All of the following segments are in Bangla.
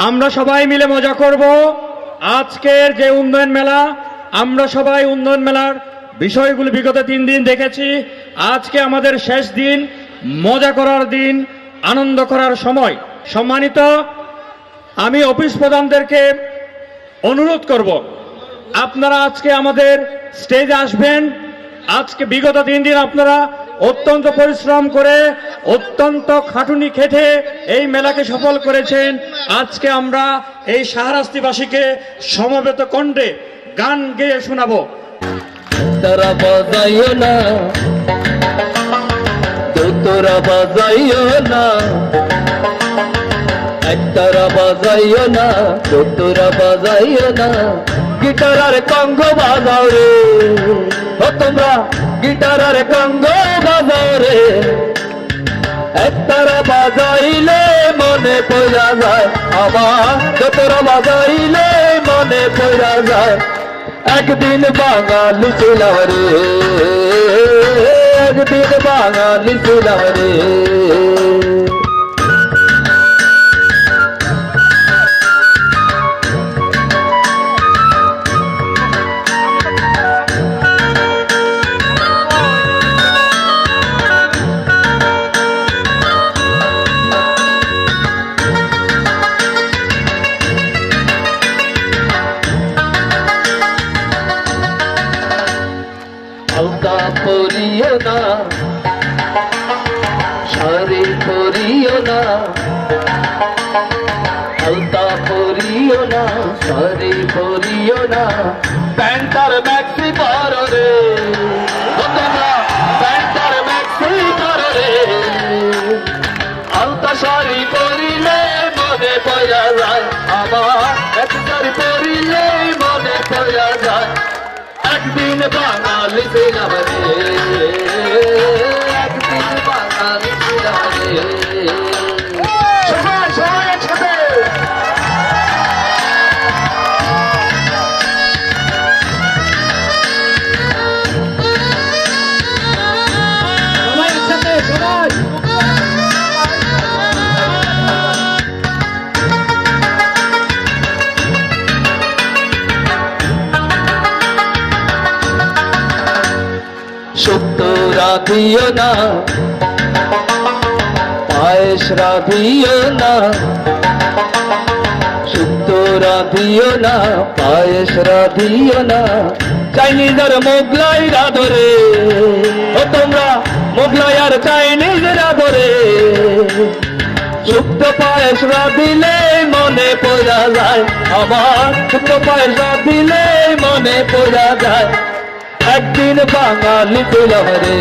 আমরা সবাই মিলে মজা করব। আজকের যে উন্নয়ন মেলা, আমরা সবাই উন্নয়ন মেলার বিষয়গুলো বিগত 3 দিন দেখেছি। আজকে আমাদের শেষ দিন, মজা করার দিন, আনন্দ করার সময়। সম্মানিত, আমি অফিস প্রধানদেরকে অনুরোধ করব, আপনারা আজকে আমাদের স্টেজে আসবেন। আজকে বিগত 3 দিন আপনারা অত্যন্ত পরিশ্রম করে, অত্যন্ত খাটুনি খেটে এই মেলাকে সফল করেছেন। আজকে আমরা এই শাহরাস্তিবাসীকে সমবেত কণ্ঠে গান গেয়ে শোনাবো। তারা বাজাইও না, তোরা বাজাইও না, একতারা বাজাইও না, তোরা বাজাইও না, গিটার আর কঙ্গ বাজাও রে, ও তোমরা গিটার আর কঙ্গ বাজাও রে। একতারা বাজাইলে মনে পড়া যায় আমার, তোরা বাজাইলে মনে পড়া যায়। একদিন বাঙালি ছিলাম রে, একদিন বাঙালি ছিলাম রে। আলতা পরিও না, শাড়ি পরিও না, আলতা পরিও না, শাড়ি পরিও না, প্যান্ট আর ম্যাক্সি পরো রে, তোমরা প্যান্ট আর ম্যাক্সি পরো রে। আলতা শাড়ি পরিলে মনে পড়া যায় আমার, ম্যাক্সি শাড়ি পরিলে মনে পড়া যায়। একদিন বাঙালি ছিলাম রে, একদিন বাঙালি ছিলাম রে। সবাই সবাই একসাথে সবাই শুক্তো রাধিও না, পায়েস রাধিও না, শুক্তো রাধিও না, পায়েস রাধিও না, চাইনিজ আর মোগলাই রাধরে, ও তোমরা মোগলাই আর চাইনিজ রাধরে। শুক্তো পায়েস রাধিলে মনে পড়া যায় আমার, শুক্তো পায়েস রাধিলে মনে পড়া যায়। একদিন বাঙালি ছিলাম রে,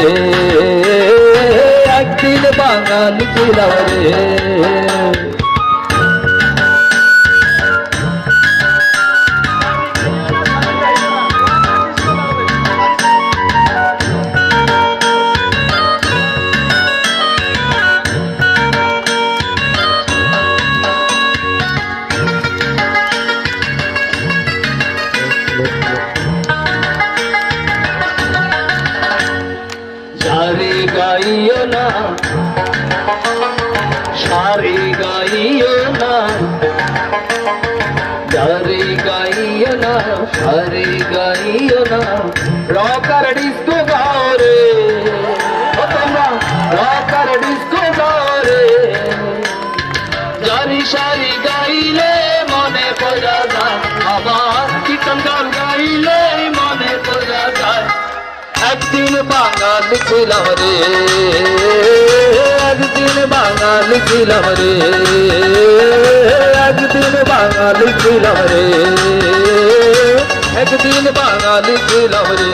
একদিন বাঙালি ছিলাম রে। শাড়ি গাইও না, শাড়ি গাইও না, শাড়ি গাইও না, শাড়ি গাইও না, রক আর ডিস্কো গাও রে, ও তোমরা রক আর ডিস্কো গাও রে। শাড়ি শাড়ি গাইলে মনে পড়া যায় আমার, কীর্তন গান গাইলে মনে পড়া যায়। একদিন বাঙালি ছিলাম রে, একদিন বাঙালি ছিলাম রে, একদিন বাঙালি ছিলাম রে, একদিন বাঙালি ছিলাম রে।